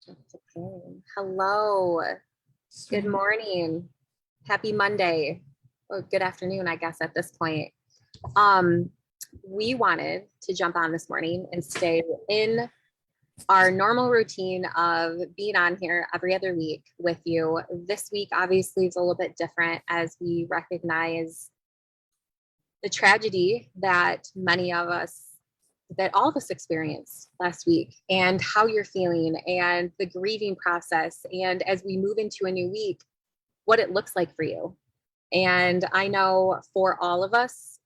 Okay. Hello. Good morning. Happy Monday. Or good afternoon, I guess, at this point. Um, we wanted to jump on this morning and stay in our normal routine of being on here every other week with you. This week, obviously, is a little bit different as we recognize the tragedy that all of us experienced last week, and how you're feeling and the grieving process. And as we move into a new week, what it looks like for you. And I know for all of us,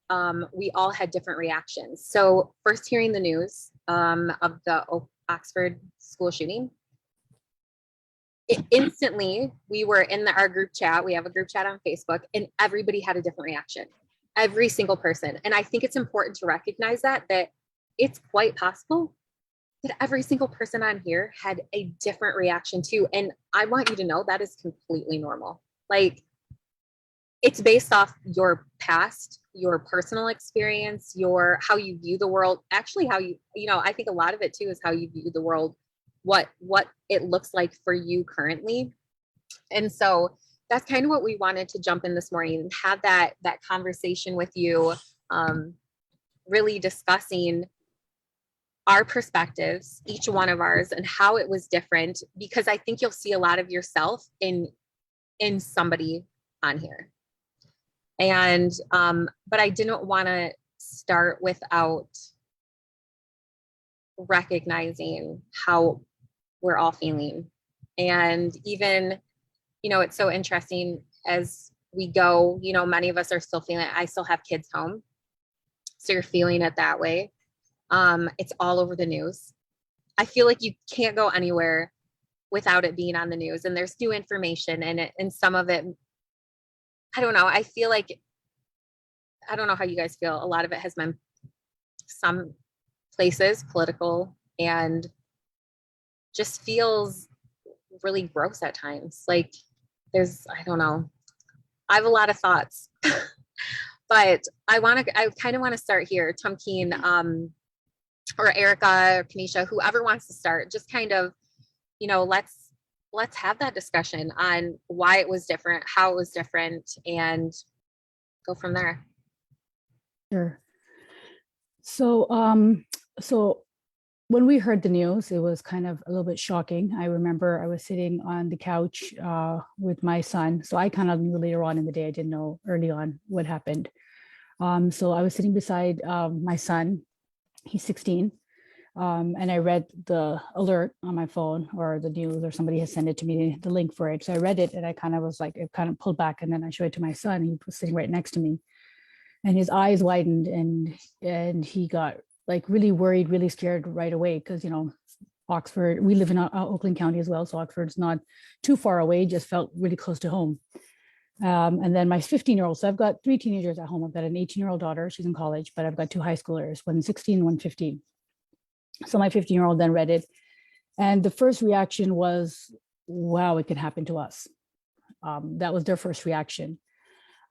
we all had different reactions. So first hearing the news of the Oxford school shooting, instantly we were in our group chat. We have a group chat on Facebook, and everybody had a different reaction. Every single person. And I think it's important to recognize that it's quite possible that every single person on here had a different reaction too. And I want you to know that is completely normal. Like, it's based off your past, your personal experience, how you view the world. Actually, I think a lot of it too is how you view the world, what it looks like for you currently. And so that's kind of what we wanted to jump in this morning and have that conversation with you, really discussing our perspectives, each one of ours, and how it was different, because I think you'll see a lot of yourself in somebody on here. And but I didn't want to start without recognizing how we're all feeling. And even, it's so interesting as we go, many of us are still feeling it. I still have kids home, so you're feeling it that way. It's all over the news. I feel like you can't go anywhere without it being on the news, and there's new information and some of it, I don't know. I feel like, I don't know how you guys feel. A lot of it has been, some places, political, and just feels really gross at times. Like, I don't know. I have a lot of thoughts, but I kind of want to start here. Tumkeen, or Erica or Kanisha, whoever wants to start, just kind of, let's have that discussion on why it was different, how it was different, and go from there. Sure. So when we heard the news, it was kind of a little bit shocking. I remember I was sitting on the couch with my son. So I kind of knew later on in the day. I didn't know early on what happened. So I was sitting beside my son. He's 16. And I read the alert on my phone, or the news, or somebody has sent it to me, the link for it. So I read it, and I kind of was like, it kind of pulled back, and then I showed it to my son. He was sitting right next to me, and his eyes widened, and he got like really worried, really scared right away, because Oxford, we live in Oakland County as well, so Oxford's not too far away, just felt really close to home. And then my 15-year-old, so I've got 3 teenagers at home. I've got an 18-year-old daughter, she's in college, but I've got 2 high schoolers, one 16, one 15. So my 15-year-old then read it, and the first reaction was, wow, it can happen to us. That was their first reaction.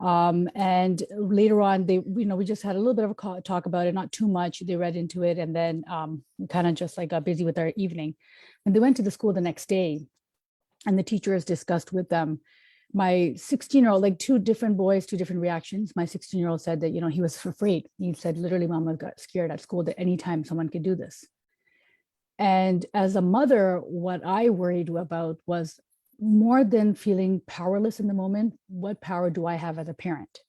And later on, we just had a little bit of a talk about it, not too much. They read into it, and then we kind of just like got busy with our evening. And they went to the school the next day, and the teachers discussed with them. My 16-year-old, like 2 different boys, 2 different reactions. My 16-year-old said that, he was afraid. He said, literally, Mama got scared at school that anytime someone could do this. And as a mother, what I worried about was, more than feeling powerless in the moment, what power do I have as a parent?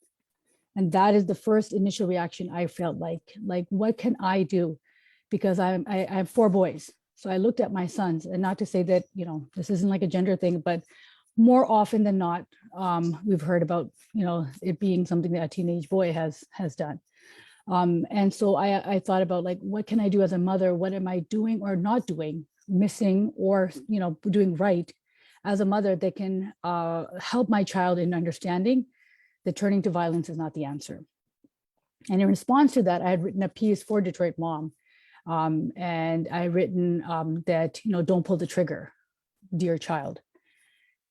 And that is the first initial reaction I felt like what can I do? Because I have 4 boys. So I looked at my sons, and not to say that, this isn't like a gender thing, but more often than not, we've heard about, it being something that a teenage boy has done. And so I thought about, like, what can I do as a mother? What am I doing or not doing, missing, or, doing right as a mother that can help my child in understanding that turning to violence is not the answer. And in response to that, I had written a piece for Detroit Mom. And I had written that, don't pull the trigger, dear child.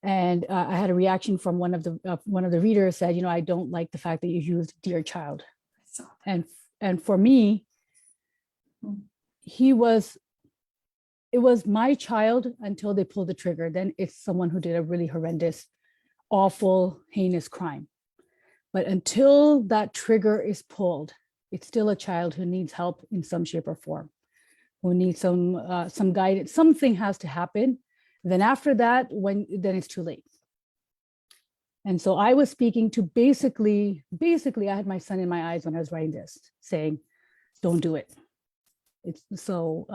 And I had a reaction from one of the readers said, I don't like the fact that you used dear child. And for me, he was it was my child until they pulled the trigger. Then it's someone who did a really horrendous, awful, heinous crime. But until that trigger is pulled, it's still a child who needs help in some shape or form, who needs some guidance. Something has to happen. Then after that, then it's too late. And so I was speaking to basically, I had my son in my eyes when I was writing this, saying, don't do it. It's so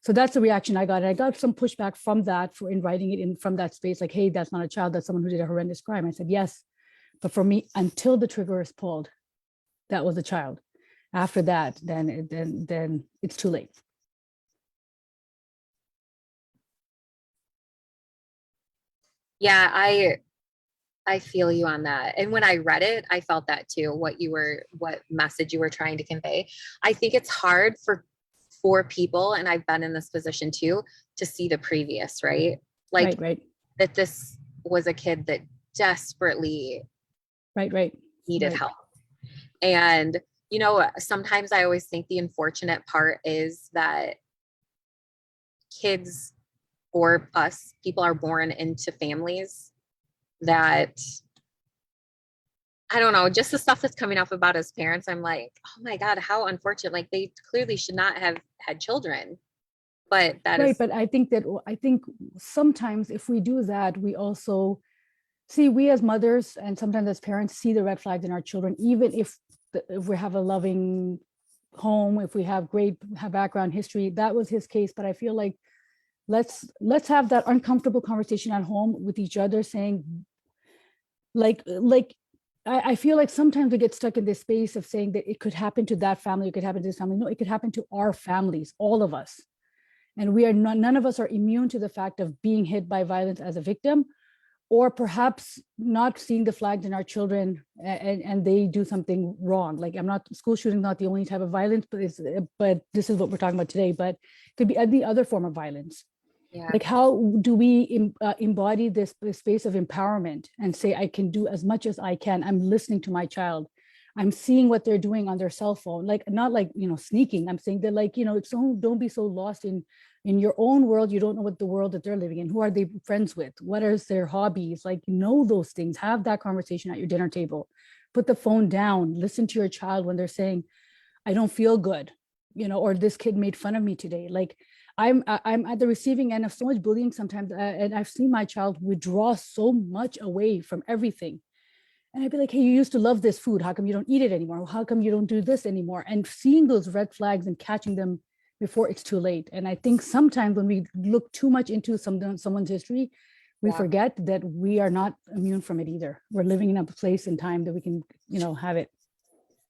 that's the reaction I got. And I got some pushback from that in writing it in from that space, like, hey, that's not a child, that's someone who did a horrendous crime. I said, yes, but for me, until the trigger is pulled, that was a child. After that, then it's too late. Yeah, I feel you on that. And when I read it, I felt that too, what message you were trying to convey. I think it's hard for people, and I've been in this position too, to see the previous, right? Like right. that this was a kid that desperately Right. needed help. And, you know, sometimes I always think the unfortunate part is that kids or us, people are born into families that, I don't know, just the stuff that's coming up about his parents. I'm like, oh my God, how unfortunate. Like they clearly should not have had children. But that right, is but I think sometimes if we do that, we also see, we as mothers and sometimes as parents see the red flags in our children, even if we have a loving home, if we have background history. That was his case, but I feel like let's have that uncomfortable conversation at home with each other, saying like I feel like sometimes we get stuck in this space of saying that it could happen to that family, it could happen to this family. No, it could happen to our families, all of us. And we are not, none of us are immune to the fact of being hit by violence as a victim, or perhaps not seeing the flags in our children and they do something wrong. Like school shooting, not the only type of violence, but this is what we're talking about today, but it could be any other form of violence. yeah. Like, how do we embody this space of empowerment and say, I can do as much as I can. I'm listening to my child. I'm seeing what they're doing on their cell phone, like not like, sneaking. I'm saying that, like, don't be so lost in your own world. You don't know what the world that they're living in. Who are they friends with? What are their hobbies? Like, know those things. Have that conversation at your dinner table. Put the phone down. Listen to your child when they're saying, I don't feel good, or this kid made fun of me today. Like, I'm at the receiving end of so much bullying sometimes, and I've seen my child withdraw so much away from everything. And I'd be like, hey, you used to love this food. How come you don't eat it anymore? How come you don't do this anymore? And seeing those red flags and catching them before it's too late. And I think sometimes when we look too much into someone's history, we forget that we are not immune from it either. We're living in a place and time that we can, have it.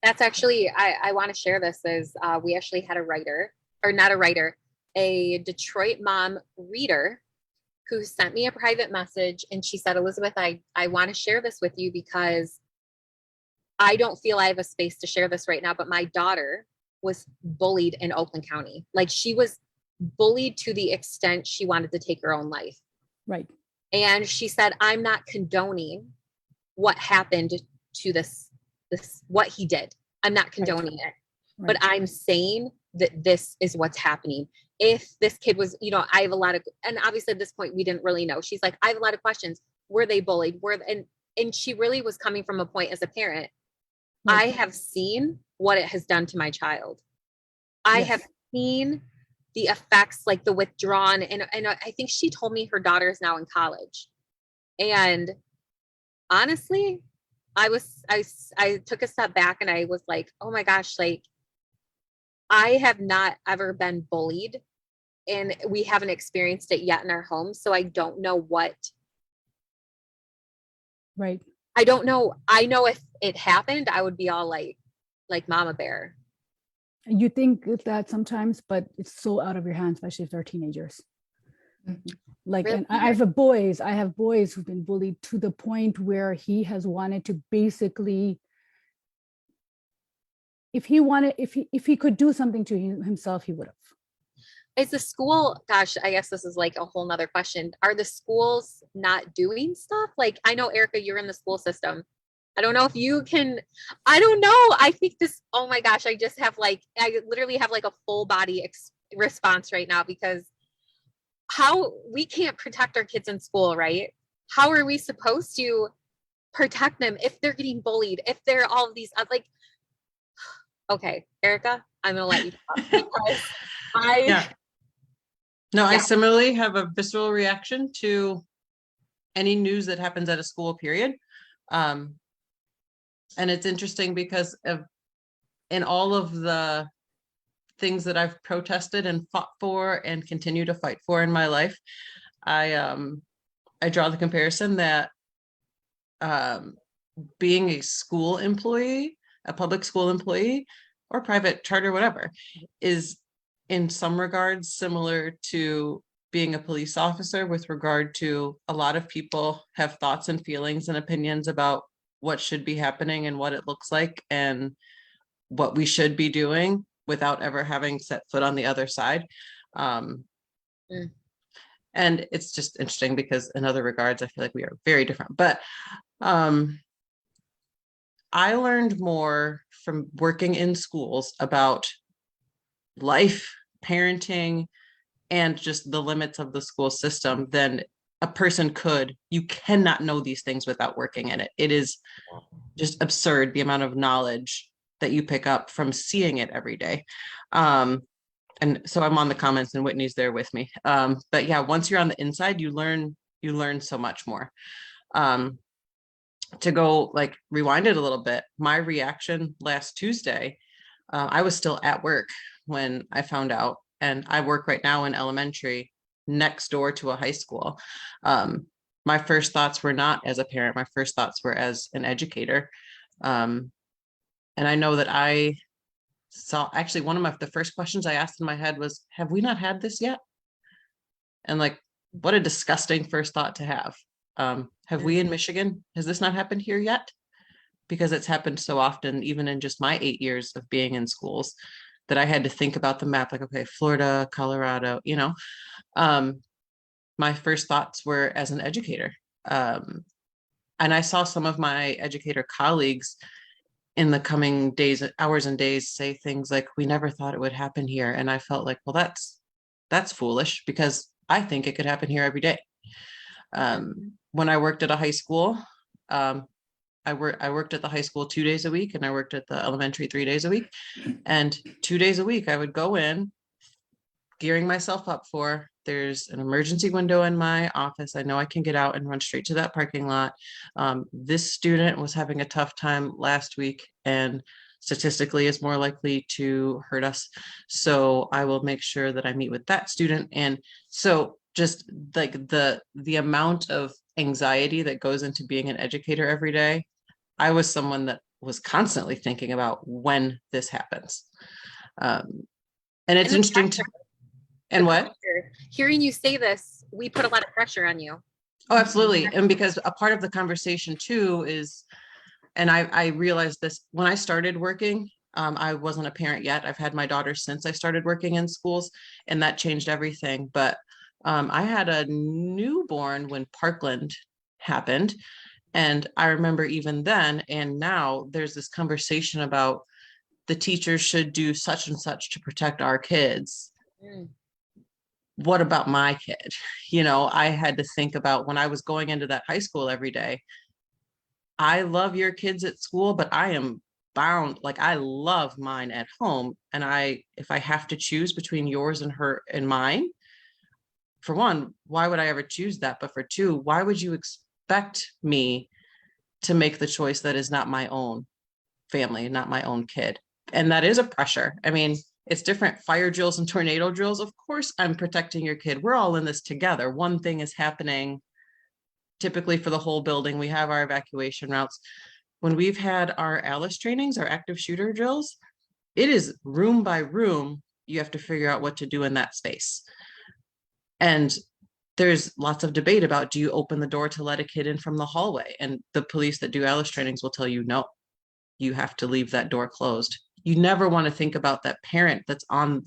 That's actually, I want to share this as we actually had a writer, or not a writer, a Detroit mom reader who sent me a private message, and she said, Elizabeth, I want to share this with you because I don't feel I have a space to share this right now, but my daughter was bullied in Oakland County. Like, she was bullied to the extent she wanted to take her own life. Right. And she said, I'm not condoning what happened to this what he did. I'm not condoning it, but I'm saying that this is what's happening. If this kid was, I have a lot of, and obviously at this point we didn't really know. She's like, I have a lot of questions. Were they bullied? And she really was coming from a point as a parent. I have seen what it has done to my child. I have seen the effects, like the withdrawn, and I think she told me her daughter is now in college. And honestly, I took a step back and I was like, oh my gosh, like, I have not ever been bullied, and we haven't experienced it yet in our home. So I don't know what. Right. I don't know. I know if it happened, I would be all like mama bear. You think that sometimes, but it's so out of your hands, especially if they're teenagers. Mm-hmm. Like, really? And I have boys who've been bullied to the point where he has wanted to basically, if he could do something to himself, he would have. Is the school, gosh, I guess this is like a whole nother question. Are the schools not doing stuff? Like, I know, Erica, you're in the school system. I don't know if you can, I don't know. I think this, oh my gosh, I literally have like a full body response right now, because how we can't protect our kids in school, right? How are we supposed to protect them if they're getting bullied, if they're all of these like, okay, Erica, I'm gonna let you talk because I, Yeah. No, I yeah. similarly have a visceral reaction to any news that happens at a school, period. Um, and it's interesting because of in all of the things that I've protested and fought for and continue to fight for in my life, I draw the comparison that um, being a school employee, a public school employee, or private charter, whatever, is in some regards similar to being a police officer with regard to a lot of people have thoughts and feelings and opinions about what should be happening and what it looks like and what we should be doing without ever having set foot on the other side. Um, Mm. And it's just interesting because in other regards, I feel like we are very different. But I learned more from working in schools about life, parenting, and just the limits of the school system than a person could. You cannot know these things without working in it. It is just absurd the amount of knowledge that you pick up from seeing it every day. And so I'm on the comments and Whitney's there with me. But yeah, once you're on the inside, you learn so much more. To go like rewind it a little bit, my reaction last Tuesday, I was still at work when I found out, and I work right now in elementary next door to a high school. My first thoughts were not as a parent, my first thoughts were as an educator. And I know that I saw actually one of the first questions I asked in my head was, have we not had this yet? And like, what a disgusting first thought to have. Have we in Michigan, has this not happened here yet? Because it's happened so often, even in just my 8 years of being in schools, that I had to think about the map, like, okay, Florida, Colorado, my first thoughts were as an educator. And I saw some of my educator colleagues in the coming days, hours and days say things like, we never thought it would happen here. And I felt like, well, that's foolish because I think it could happen here every day. When I worked at a high school, I worked at the high school 2 days a week and I worked at the elementary 3 days a week. And 2 days a week I would go in gearing myself up for, there's an emergency window in my office. I know I can get out and run straight to that parking lot. This student was having a tough time last week and statistically is more likely to hurt us. So I will make sure that I meet with that student. And so just like the amount of anxiety that goes into being an educator every day, I was someone that was constantly thinking about when this happens. And it's interesting to, and what? Hearing you say this, we put a lot of pressure on you. Oh, absolutely. And because a part of the conversation too is, and I realized this when I started working, I wasn't a parent yet. I've had my daughter since I started working in schools, and that changed everything. But I had a newborn when Parkland happened. And I remember even then and now there's this conversation about the teachers should do such and such to protect our kids. What about my kid? I had to think about when I was going into that high school every day. I love your kids at school, but I am bound. Like I love mine at home. And if I have to choose between yours and her and mine, for one, why would I ever choose that? But for two, why would you expect me to make the choice that is not my own family, not my own kid? And that is a pressure. I mean, it's different fire drills and tornado drills. Of course, I'm protecting your kid. We're all in this together. One thing is happening typically for the whole building. We have our evacuation routes. When we've had our ALICE trainings, our active shooter drills, it is room by room. You have to figure out what to do in that space. And there's lots of debate about, do you open the door to let a kid in from the hallway? And the police that do ALICE trainings will tell you, no, you have to leave that door closed. You never want to think about that parent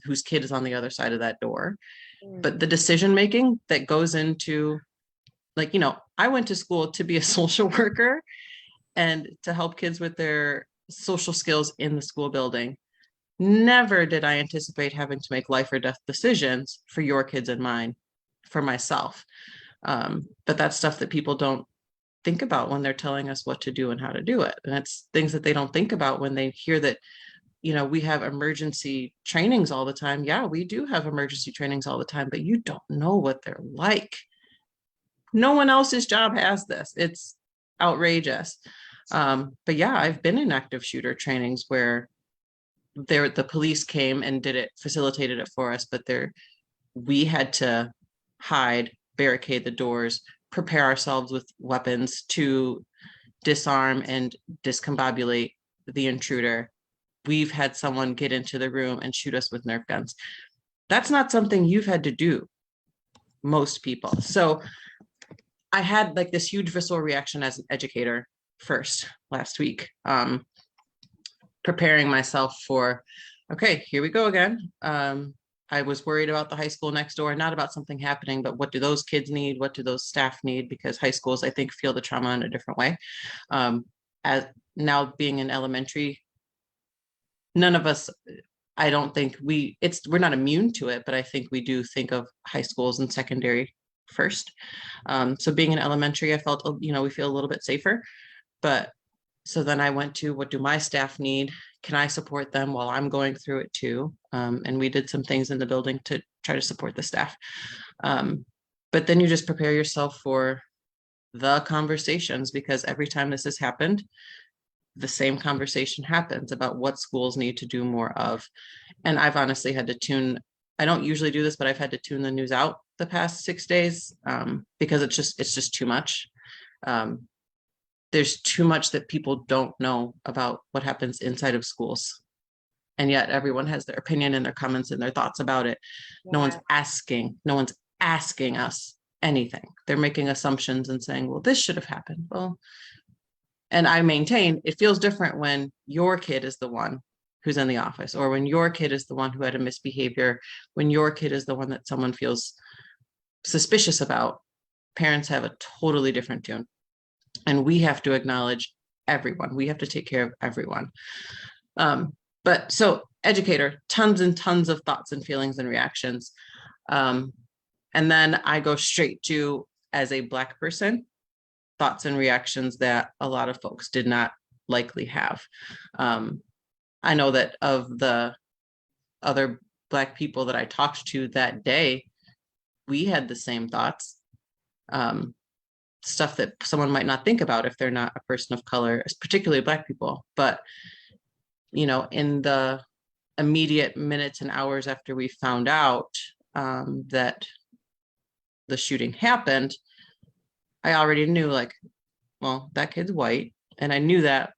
whose kid is on the other side of that door. But the decision-making that goes into, like, I went to school to be a social worker and to help kids with their social skills in the school building. Never did I anticipate having to make life or death decisions for your kids and mine. for myself. But that's stuff that people don't think about when they're telling us what to do and how to do it. And it's things that they don't think about when they hear that, we have emergency trainings all the time. Yeah, we do have emergency trainings all the time, but you don't know what they're like. No one else's job has this. It's outrageous. But yeah, I've been in active shooter trainings where the police came and facilitated it for us, but we had to hide, barricade the doors, prepare ourselves with weapons to disarm and discombobulate the intruder. We've had someone get into the room and shoot us with Nerf guns. That's not something you've had to do, most people. So I had like this huge visceral reaction as an educator first last week, preparing myself for, okay, here we go again. I was worried about the high school next door, not about something happening, but what do those kids need? What do those staff need? Because high schools, I think, feel the trauma in a different way. As now being in elementary, none of us, I don't think we're not immune to it, but I think we do think of high schools and secondary first. So being in elementary, I felt, we feel a little bit safer. But so then I went to, what do my staff need? Can I support them while I'm going through it too? And we did some things in the building to try to support the staff. But then you just prepare yourself for the conversations, because every time this has happened, the same conversation happens about what schools need to do more of. And I've honestly had to I don't usually do this, but I've had to tune the news out the past 6 days, because it's just too much. There's too much that people don't know about what happens inside of schools. And yet everyone has their opinion and their comments and their thoughts about it. Yeah. No one's asking us anything. They're making assumptions and saying, well, this should have happened. Well, and I maintain it feels different when your kid is the one who's in the office, or when your kid is the one who had a misbehavior, when your kid is the one that someone feels suspicious about. Parents have a totally different tune. And we have to acknowledge everyone. We have to take care of everyone. But so educator, tons and tons of thoughts and feelings and reactions. And then I go straight to, as a Black person, thoughts and reactions that a lot of folks did not likely have. I know that of the other Black people that I talked to that day, we had the same thoughts. Stuff that someone might not think about if they're not a person of color, particularly Black people. But, in the immediate minutes and hours after we found out that the shooting happened, I already knew, like, well, that kid's white. And I knew that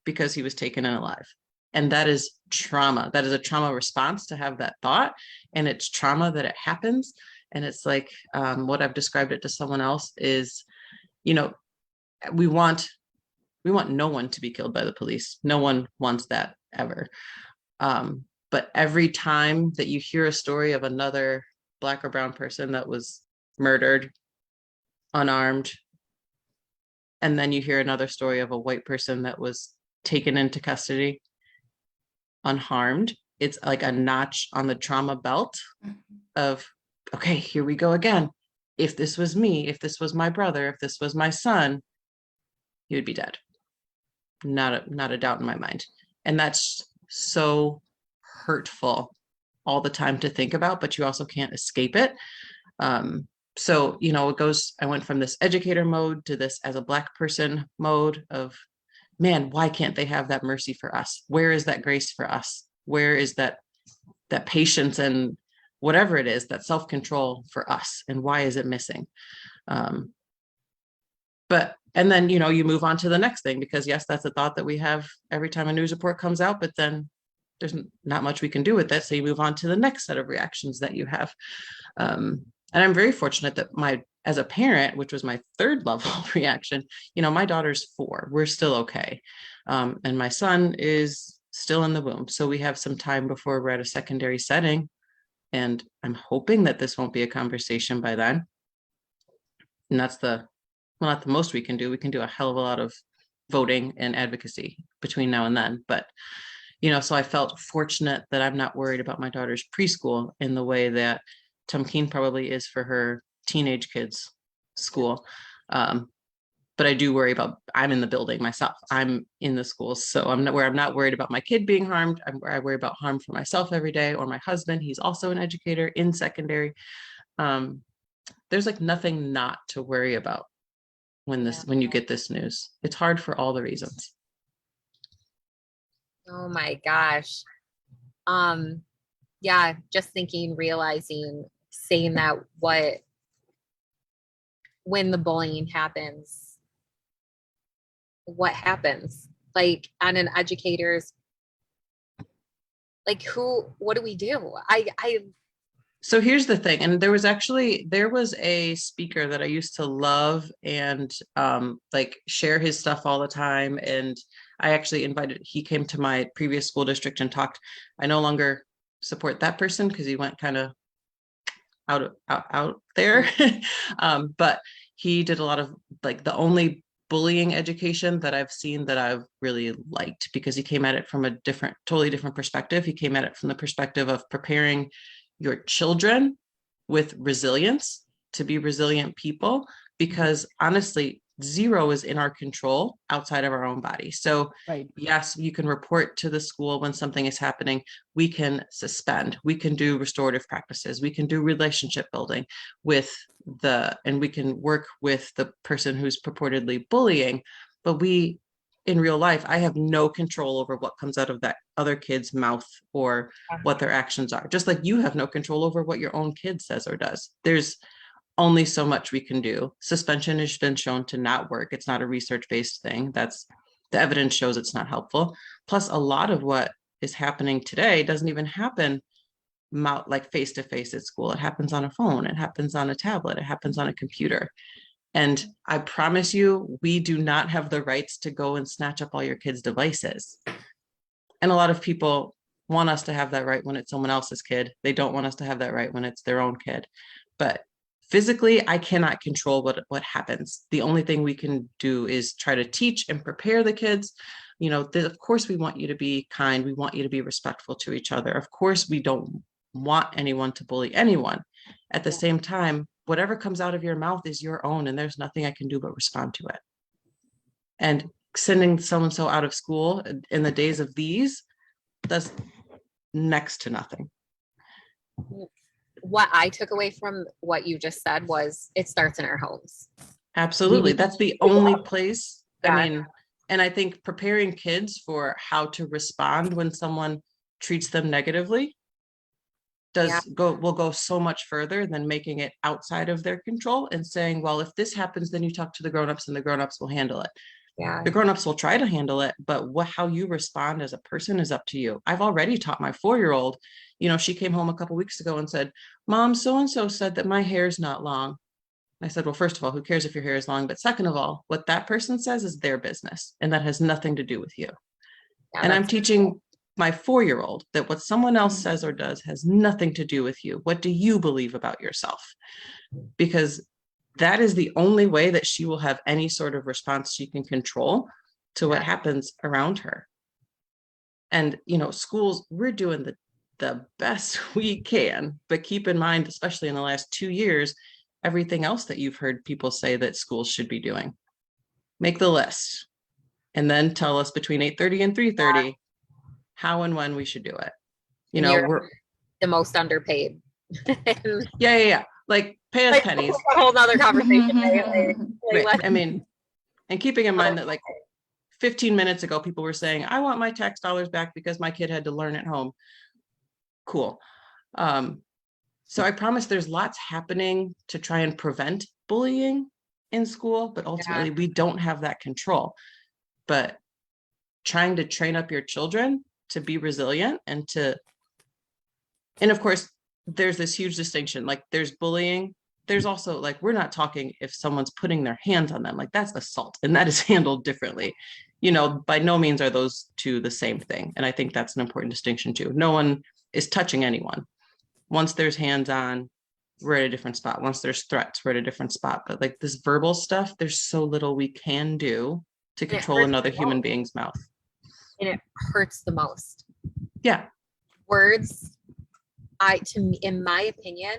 because he was taken in alive. And that is trauma. That is a trauma response to have that thought. And it's trauma that it happens. And it's like, what I've described it to someone else is, we want no one to be killed by the police. No one wants that ever. But every time that you hear a story of another Black or brown person that was murdered, unarmed, and then you hear another story of a white person that was taken into custody unharmed, it's like a notch on the trauma belt of, okay, here we go again. If this was me, if this was my brother, if this was my son, he would be dead. Not a doubt in my mind. And that's so hurtful all the time to think about, but you also can't escape it. So, I went from this educator mode to this as a Black person mode of, man, why can't they have that mercy for us? Where is that grace for us? Where is that patience and whatever it is, that self-control for us? And why is it missing? And then, you move on to the next thing, because yes, that's a thought that we have every time a news report comes out, but then there's not much we can do with that. So you move on to the next set of reactions that you have. And I'm very fortunate that as a parent, which was my third level reaction, my daughter's 4, we're still okay. And my son is still in the womb. So we have some time before we're at a secondary setting. And I'm hoping that this won't be a conversation by then. And that's not the most we can do. We can do a hell of a lot of voting and advocacy between now and then. But, so I felt fortunate that I'm not worried about my daughter's preschool in the way that Tumkeen probably is for her teenage kids' school. But I do worry about, I'm in the building myself. I'm in the schools. So I'm not worried about my kid being harmed. I worry about harm for myself every day, or my husband. He's also an educator in secondary. There's like nothing not to worry about when you get this news. It's hard for all the reasons. Oh my gosh. Yeah, just thinking, realizing, saying that when the bullying happens, what happens? Like on an educator's, like what do we do? So here's the thing, and there was a speaker that I used to love and like share his stuff all the time. And I actually he came to my previous school district and talked. I no longer support that person because he went kind of out there. But he did a lot of like the only bullying education that I've seen that I've really liked, because he came at it from a totally different perspective. He came at it from the perspective of preparing your children with resilience to be resilient people, because honestly, zero is in our control outside of our own body. So Right. yes, you can report to the school when something is happening. We can suspend, we can do restorative practices, we can do relationship building and we can work with the person who's purportedly bullying. But in real life, I have no control over what comes out of that other kid's mouth or what their actions are. Just like you have no control over what your own kid says or does. There's only so much we can do. Suspension has been shown to not work. It's not a research-based thing. The evidence shows it's not helpful. Plus, a lot of what is happening today doesn't even happen like face-to-face at school. It happens on a phone. It happens on a tablet. It happens on a computer. And I promise you, we do not have the rights to go and snatch up all your kids' devices. And a lot of people want us to have that right when it's someone else's kid. They don't want us to have that right when it's their own kid. But physically, I cannot control what happens. The only thing we can do is try to teach and prepare the kids. Of course, we want you to be kind. We want you to be respectful to each other. Of course, we don't want anyone to bully anyone. At the same time, whatever comes out of your mouth is your own, and there's nothing I can do but respond to it. And sending so-and-so out of school in the days of these does next to nothing. What I took away from what you just said was it starts in our homes. Absolutely. That's the only place. Yeah. I mean, and I think preparing kids for how to respond when someone treats them negatively will go so much further than making it outside of their control and saying, well, if this happens, then you talk to the grownups and the grownups will handle it. Yeah. The grownups will try to handle it, but how you respond as a person is up to you. I've already taught my 4-year-old, she came home a couple weeks ago and said, Mom, so-and-so said that my hair's not long. I said, well, first of all, who cares if your hair is long? But second of all, what that person says is their business, and that has nothing to do with you. Yeah, and I'm teaching my 4-year-old that what someone else says or does has nothing to do with you. What do you believe about yourself? Because that is the only way that she will have any sort of response she can control to what happens around her. And, schools, we're doing the best we can, but keep in mind, especially in the last 2 years, everything else that you've heard people say that schools should be doing. Make the list and then tell us between 8:30 and 3:30 how and when we should do it. We're the most underpaid. Yeah. Like pay us pennies. A whole nother conversation. Right. I mean, and keeping in mind that like 15 minutes ago, people were saying, I want my tax dollars back because my kid had to learn at home. Cool. So I promise there's lots happening to try and prevent bullying in school, but ultimately we don't have that control. But trying to train up your children to be resilient and of course, there's this huge distinction. Like there's bullying. There's also like, we're not talking if someone's putting their hands on them, like that's assault and that is handled differently. By no means are those two the same thing. And I think that's an important distinction too. No one is touching anyone. Once there's hands on, we're at a different spot. Once there's threats, we're at a different spot. But like this verbal stuff, there's so little we can do to control another human being's mouth. And it hurts the most. Yeah. Words, in my opinion,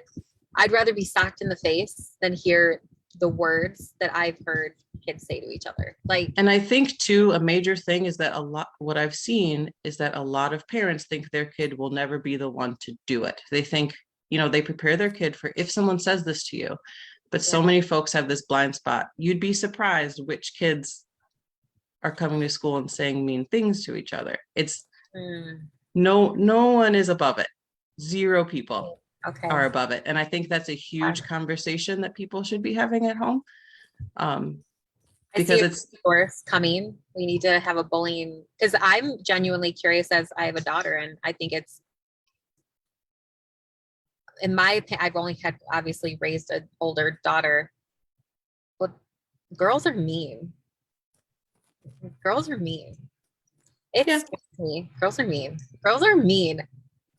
I'd rather be socked in the face than hear the words that I've heard kids say to each other. Like, And I think too, a major thing is that what I've seen is that a lot of parents think their kid will never be the one to do it. They think, they prepare their kid for if someone says this to you, but so many folks have this blind spot. You'd be surprised which kids are coming to school and saying mean things to each other. It's no one is above it. Zero people are above it. And I think that's a huge conversation that people should be having at home. Because it's course coming. We need to have a bullying, because I'm genuinely curious, as I have a daughter, and I think it's, in my opinion, I've only had obviously raised an older daughter, but girls are mean. Girls are mean. It's me. Girls are mean. Girls are mean.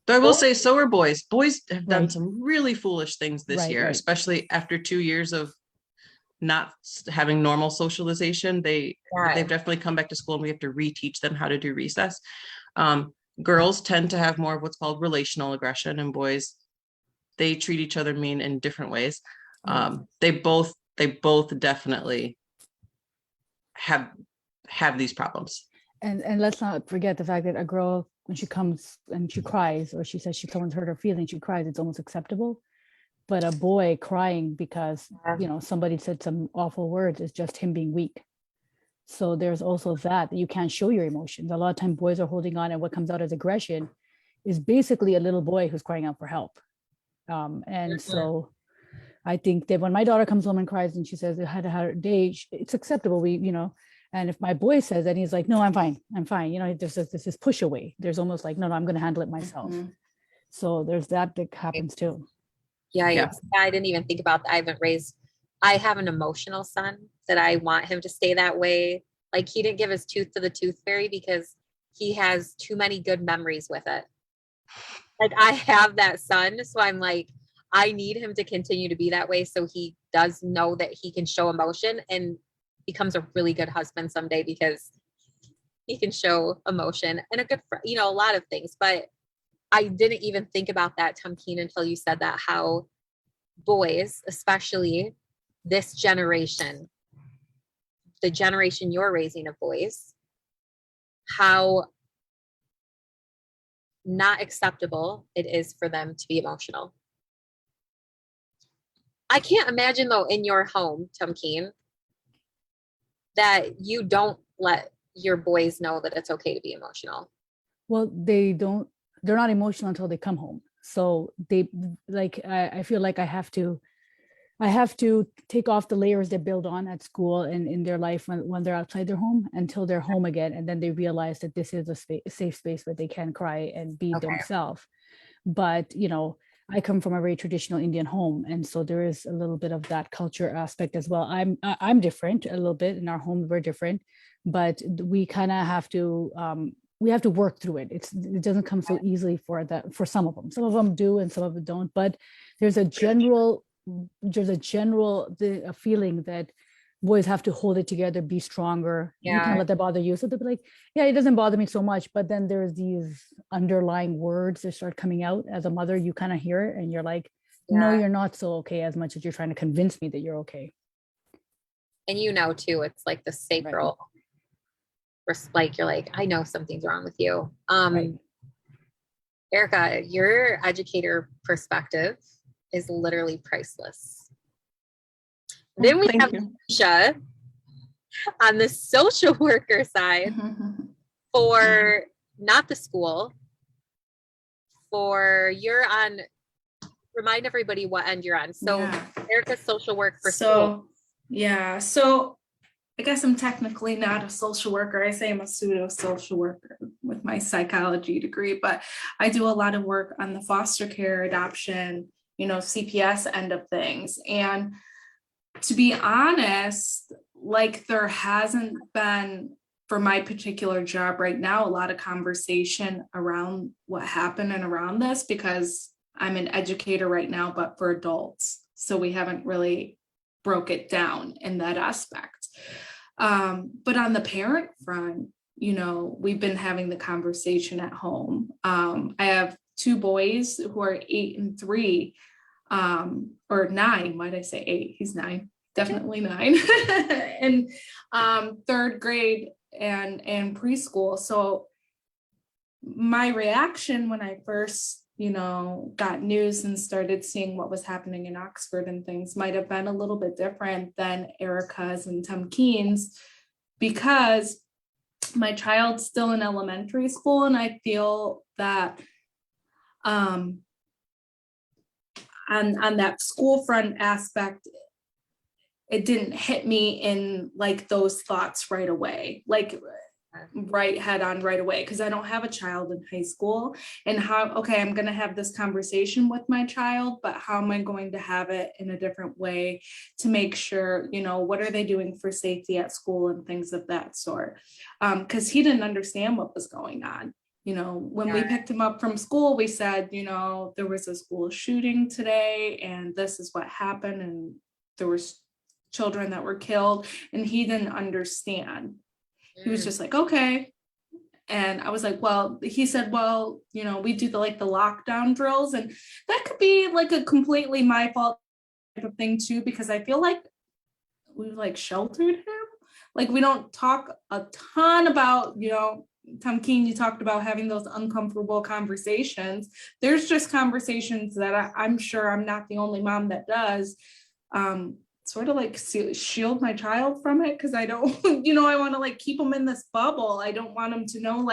But I will say, so are boys. Boys have done Right. some really foolish things this year, Right. especially after 2 years of not having normal socialization. They've definitely come back to school, and we have to reteach them how to do recess. Girls tend to have more of what's called relational aggression, and boys, they treat each other mean in different ways. They both definitely have these problems. And let's not forget the fact that a girl, when she comes and she cries, or she says someone's hurt her feelings, she cries, it's almost acceptable. But a boy crying because somebody said some awful words is just him being weak. So there's also that you can't show your emotions. A lot of times boys are holding on, and what comes out as aggression is basically a little boy who's crying out for help. So I think that when my daughter comes home and cries and she says I had a hard day, it's acceptable. And if my boy says that, he's like, no, I'm fine. There's this push away. There's almost like, no, I'm going to handle it myself. So there's that happens too. Yeah, I didn't even think about that. I have an emotional son that I want him to stay that way. Like, he didn't give his tooth to the tooth fairy because he has too many good memories with it. Like, I have that son, so I'm like, I need him to continue to be that way, so he does know that he can show emotion and becomes a really good husband someday, because he can show emotion and a good friend, a lot of things. But I didn't even think about that, Tumkeen, until you said that, how boys, especially this generation, the generation you're raising of boys, how not acceptable it is for them to be emotional. I can't imagine, though, in your home, Tumkeen, that you don't let your boys know that it's okay to be emotional. Well, they're not emotional until they come home. So I feel like I have to take off the layers they build on at school and in their life when they're outside their home, until they're home again. And then they realize that this is a safe space where they can cry and be themselves. But, I come from a very traditional Indian home. And so there is a little bit of that culture aspect as well. I'm different a little bit. In our home, we're different, but we kind of have to, we have to work through it. It doesn't come so easily for some of them. Some of them do and some of them don't, but there's a general feeling that boys have to hold it together, be stronger. You can't let that bother you. So they'll be like, yeah, it doesn't bother me so much. But then there's these underlying words that start coming out. As a mother, you kind of hear it and you're like, no, you're not so okay, as much as you're trying to convince me that you're okay. And too, it's like the sacral, like, you're like, I know something's wrong with you. Erica, your educator perspective is literally priceless. Then we have Nisha on the social worker side for not the school. Remind everybody what end you're on. So Erica's social work for school. Yeah. So I guess I'm technically not a social worker. I say I'm a pseudo social worker with my psychology degree, but I do a lot of work on the foster care, adoption, CPS end of things. And to be honest, like, there hasn't been, for my particular job right now, a lot of conversation around what happened and around this, because I'm an educator right now, but for adults. So we haven't really broke it down in that aspect. But on the parent front, we've been having the conversation at home. I have 2 boys who are 8 and 3. or 9, why did I say 8? He's 9, definitely 9. And third grade and preschool. So my reaction when I first, got news and started seeing what was happening in Oxford and things might have been a little bit different than Erica's and Tamkeen's, because my child's still in elementary school, and I feel that on that school front aspect, it didn't hit me in like those thoughts right away, like right head on right away, because I don't have a child in high school. And I'm going to have this conversation with my child, but how am I going to have it in a different way to make sure, what are they doing for safety at school and things of that sort? Because he didn't understand what was going on. When we picked him up from school, we said, there was a school shooting today and this is what happened, and there was children that were killed, and he didn't understand. He was just like, okay. And I was like, well, he said, well, we do the lockdown drills, and that could be like a completely my fault type of thing too, because I feel like we sheltered him. Like, we don't talk a ton about, Tamkeen, you talked about having those uncomfortable conversations. There's just conversations that I'm sure I'm not the only mom that does. Sort of shield my child from it, because I don't, I want to keep them in this bubble. I don't want them to know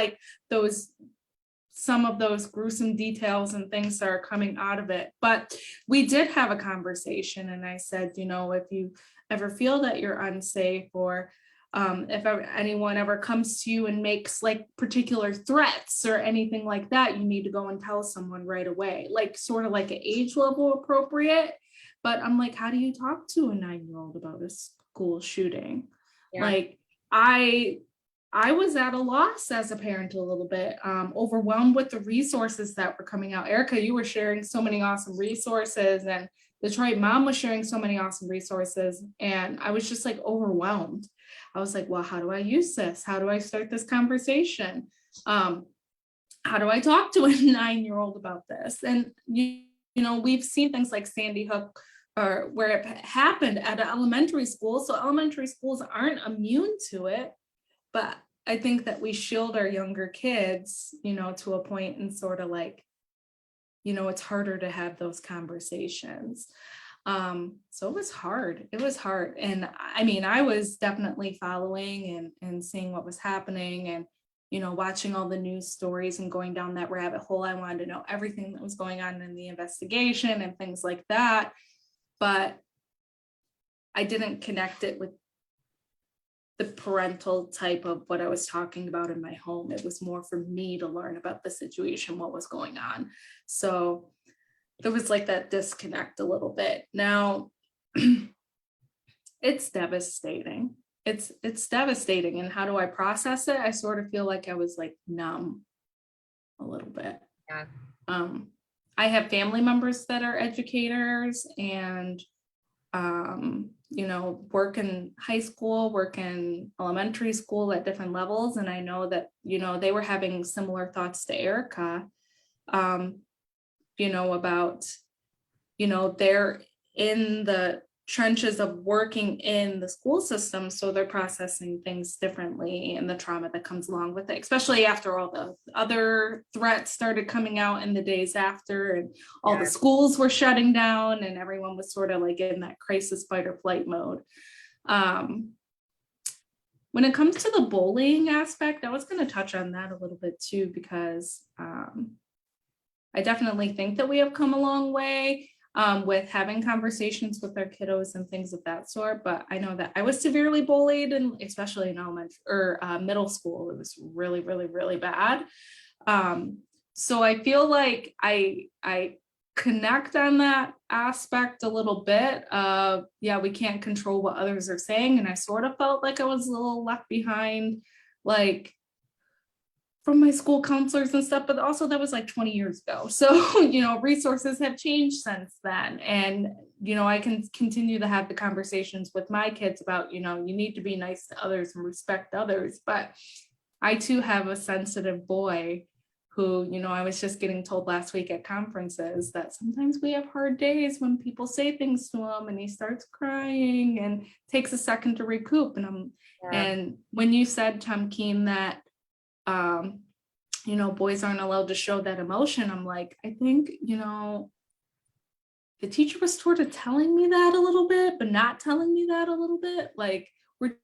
some of those gruesome details and things that are coming out of it. But we did have a conversation, and I said, if you ever feel that you're unsafe, or if anyone ever comes to you and makes particular threats or anything like that, you need to go and tell someone right away, sort of an age level appropriate. But I'm like, how do you talk to a 9-year-old about a school shooting? Yeah. I was at a loss as a parent, a little bit overwhelmed with the resources that were coming out. Erica, you were sharing so many awesome resources, and Detroit Mom was sharing so many awesome resources. And I was just overwhelmed. I was like, well, how do I use this? How do I start this conversation? How do I talk to a 9-year-old about this? And, we've seen things like Sandy Hook, or where it happened at an elementary school. So elementary schools aren't immune to it, but I think that we shield our younger kids, to a point, and sort of it's harder to have those conversations. So it was hard. And I mean, I was definitely following and seeing what was happening, and, watching all the news stories and going down that rabbit hole. I wanted to know everything that was going on in the investigation and things like that. But I didn't connect it with the parental type of what I was talking about in my home. It was more for me to learn about the situation, what was going on. So there was that disconnect a little bit. Now, it's devastating. It's devastating. And how do I process it? I sort of feel like I was numb a little bit. Yeah. I have family members that are educators, and work in high school, work in elementary school at different levels. And I know that, they were having similar thoughts to Erica, about, they're in the trenches of working in the school system. So they're processing things differently, and the trauma that comes along with it, especially after all the other threats started coming out in the days after, and all the schools were shutting down, and everyone was sort of in that crisis fight or flight mode. When it comes to the bullying aspect, I was going to touch on that a little bit too, because I definitely think that we have come a long way with having conversations with our kiddos and things of that sort. But I know that I was severely bullied, and especially in elementary or middle school, it was really, really, really bad. So I feel like I connect on that aspect a little bit of, we can't control what others are saying. And I sort of felt like I was a little left behind, from my school counselors and stuff, but also that was 20 years ago. So, resources have changed since then. And, I can continue to have the conversations with my kids about, you need to be nice to others and respect others. But I too have a sensitive boy who, I was just getting told last week at conferences that sometimes we have hard days when people say things to him and he starts crying and takes a second to recoup. And when you said, Tom Keen, that, boys aren't allowed to show that emotion, I'm like, I think, the teacher was sort of telling me that a little bit, but not telling me that a little bit. Like, we're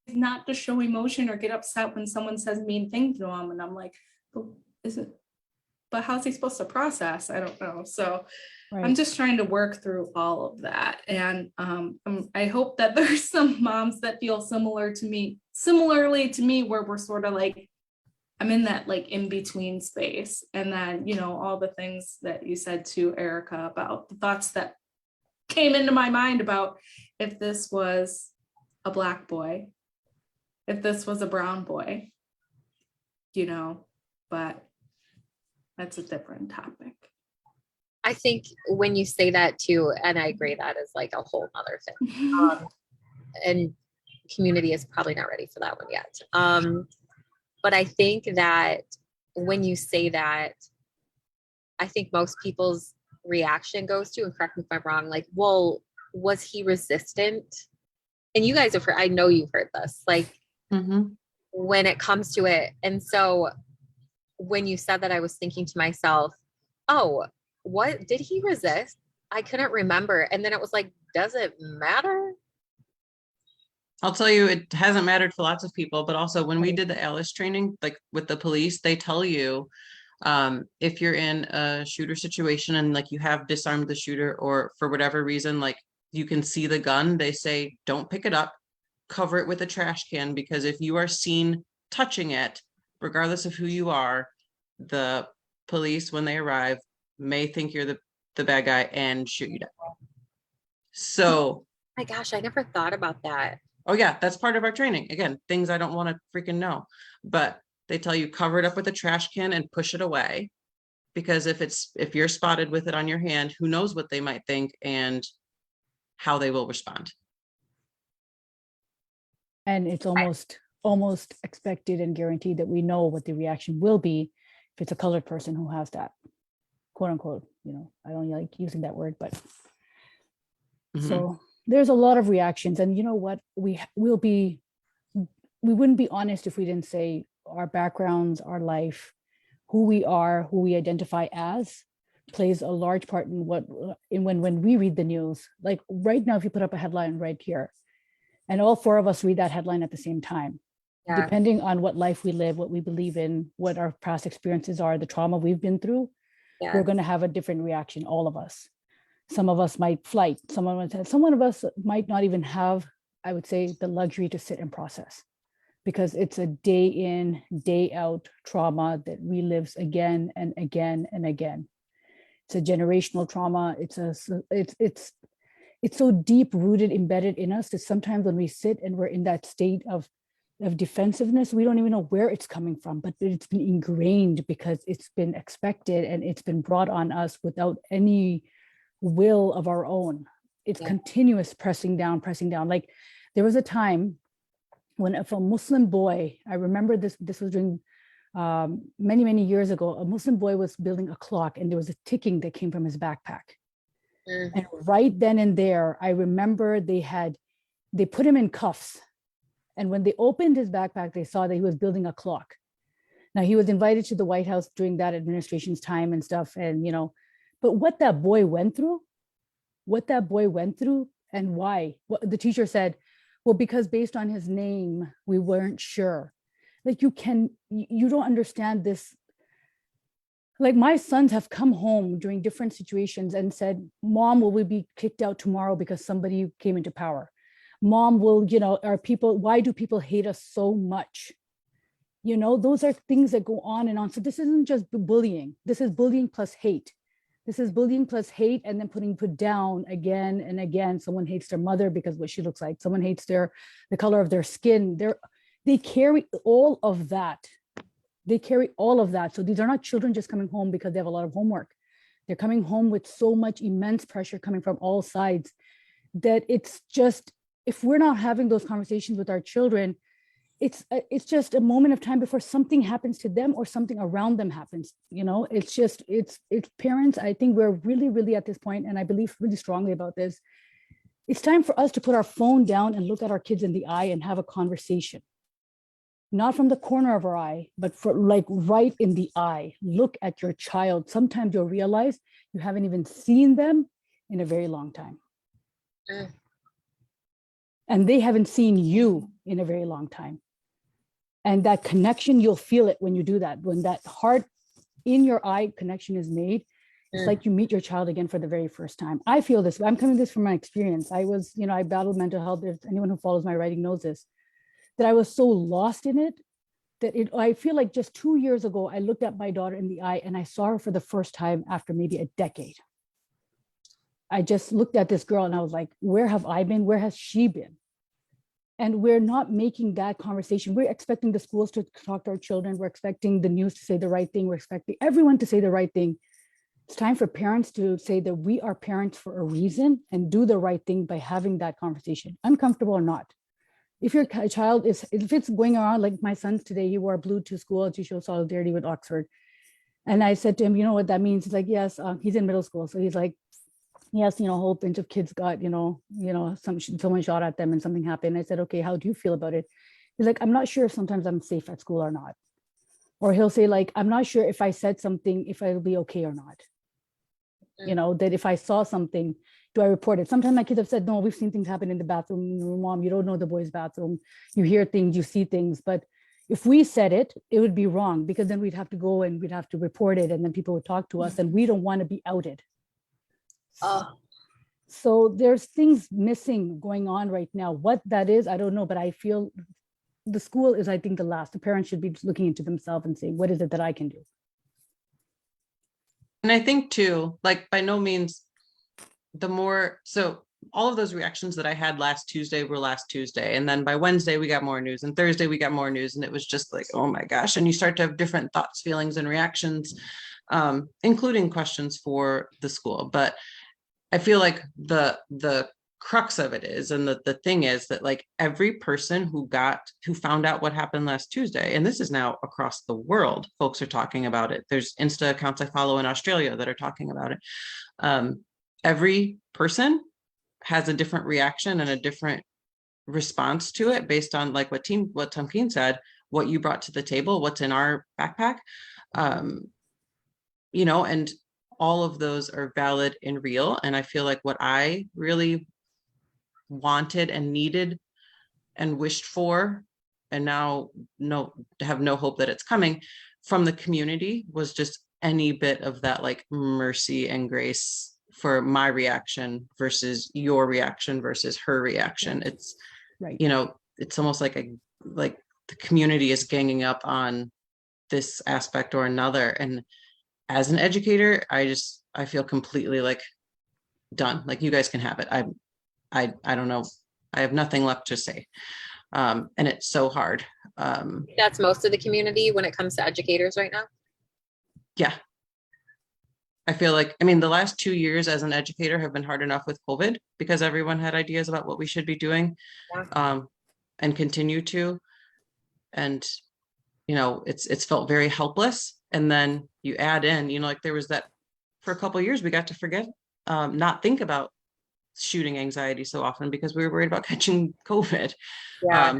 not to show emotion or get upset when someone says mean things to him. And I'm like, but how's he supposed to process? I don't know. So Right. I'm just trying to work through all of that. And I hope that there's some moms that feel similarly to me, where we're sort of like, I'm in that like in between space. And then, all the things that you said to Erica about the thoughts that came into my mind about if this was a Black boy, if this was a brown boy, but that's a different topic. I think when you say that too, and I agree, that is like a whole other thing. And community is probably not ready for that one yet. But I think that when you say that, I think most people's reaction goes to, and correct me if I'm wrong, like, well, was he resistant? And you guys have heard, I know you've heard this, like, when it comes to it. And so when you said that, I was thinking to myself, oh, what did he resist? I couldn't remember. And then it was like, does it matter? I'll tell you, it hasn't mattered for lots of people, but also when we did the Alice training, like with the police, they tell you, if you're in a shooter situation and like you have disarmed the shooter, or for whatever reason, like you can see the gun, they say, don't pick it up, cover it with a trash can, because if you are seen touching it, regardless of who you are, the police, when they arrive, may think you're the bad guy and shoot you down. So, My gosh, I never thought about that. oh yeah, that's part of our training. Again, things I don't want to freaking know, but they tell you cover it up with a trash can and push it away, because if you're spotted with it on your hand, who knows what they might think and how they will respond. And it's almost expected and guaranteed that we know what the reaction will be if it's a colored person who has that, quote unquote, I don't like using that word, but so there's a lot of reactions. And you know what, we wouldn't be honest if we didn't say our backgrounds, our life, who we are, who we identify as, plays a large part in when we read the news. Like right now, if you put up a headline right here, and all four of us read that headline at the same time, depending on what life we live, what we believe in, what our past experiences are, the trauma we've been through, we're going to have a different reaction, all of us. Some of us might flight. Some of us might not even have, I would say, the luxury to sit and process, because it's a day in, day out trauma that relives again and again and again. It's a generational trauma. It's so deep rooted, embedded in us that sometimes when we sit and we're in that state of defensiveness, we don't even know where it's coming from, but it's been ingrained because it's been expected and it's been brought on us without any will of our own. It's continuous pressing down. Like there was a time when, if a Muslim boy, I remember this was during many years ago, a Muslim boy was building a clock and there was a ticking that came from his backpack. And right then and there, I remember they put him in cuffs. And when they opened his backpack, they saw that he was building a clock. Now he was invited to the White House during that administration's time and stuff. And, but what that boy went through and why, the teacher said, well, because based on his name, we weren't sure. Like you don't understand this. Like my sons have come home during different situations and said, Mom, will we be kicked out tomorrow because somebody came into power? Mom, why do people hate us so much? Those are things that go on and on. So this isn't just bullying. This is bullying plus hate. And then put down again and again. Someone hates their mother because what she looks like. Someone hates the color of their skin. They carry all of that. So these are not children just coming home because they have a lot of homework. They're coming home with so much immense pressure coming from all sides that it's just, if we're not having those conversations with our children, it's just a moment of time before something happens to them or something around them happens. It's parents. I think we're really at this point, and I believe really strongly about this. It's time for us to put our phone down and look at our kids in the eye and have a conversation. Not from the corner of our eye, but for like right in the eye. Look at your child. Sometimes you'll realize you haven't even seen them in a very long time. Mm. And they haven't seen you in a very long time. And that connection, you'll feel it when you do that. When that heart in your eye connection is made, it's like you meet your child again for the very first time. I feel this. I'm coming this from my experience. I battled mental health. If anyone who follows my writing knows this, that I was so lost in it that I feel like just 2 years ago, I looked at my daughter in the eye and I saw her for the first time after maybe a decade. I just looked at this girl and I was like, where have I been? Where has she been? And we're not making that conversation. We're expecting the schools to talk to our children. We're expecting the news to say the right thing. We're expecting everyone to say the right thing. It's time for parents to say that we are parents for a reason and do the right thing by having that conversation, uncomfortable or not. If your child if it's going around like my son's today, he wore blue to school to show solidarity with Oxford. And I said to him, you know what that means? He's like, yes, he's in middle school. So he's like, yes, a whole bunch of kids got, someone shot at them and something happened. I said, okay, how do you feel about it? He's like, I'm not sure if sometimes I'm safe at school or not. Or he'll say like, I'm not sure if I said something, if it'll be okay or not. That if I saw something, do I report it? Sometimes my kids have said, no, we've seen things happen in the bathroom. Mom, you don't know the boys' bathroom. You hear things, you see things. But if we said it, it would be wrong because then we'd have to go and we'd have to report it. And then people would talk to us and we don't want to be outed. So there's things missing going on right now. What that is, I don't know, but I feel the school is, I think, the last. The parents should be looking into themselves and saying, what is it that I can do? And I think too, like by no means so all of those reactions that I had last Tuesday were last Tuesday. And then by Wednesday, we got more news and Thursday, we got more news. And it was just like, oh my gosh. And you start to have different thoughts, feelings, and reactions, including questions for the school. But I feel like the crux of it is, and the thing is that like every person who found out what happened last Tuesday, and this is now across the world, folks are talking about it. There's Insta accounts I follow in Australia that are talking about it. Every person has a different reaction and a different response to it based on like what Tamkeen said, what you brought to the table, what's in our backpack, and all of those are valid and real. And I feel like what I really wanted and needed and wished for, and now have no hope that it's coming from the community, was just any bit of that like mercy and grace for my reaction versus your reaction versus her reaction. It's right. It's almost like the community is ganging up on this aspect or another. And as an educator, I feel completely like done. Like you guys can have it. I don't know. I have nothing left to say. And it's so hard. That's most of the community when it comes to educators right now. Yeah. I feel like, the last 2 years as an educator have been hard enough with COVID because everyone had ideas about what we should be doing, and continue to. And, it's felt very helpless. And then you add in, like there was that for a couple of years, we got to forget, not think about shooting anxiety so often because we were worried about catching COVID. Yeah.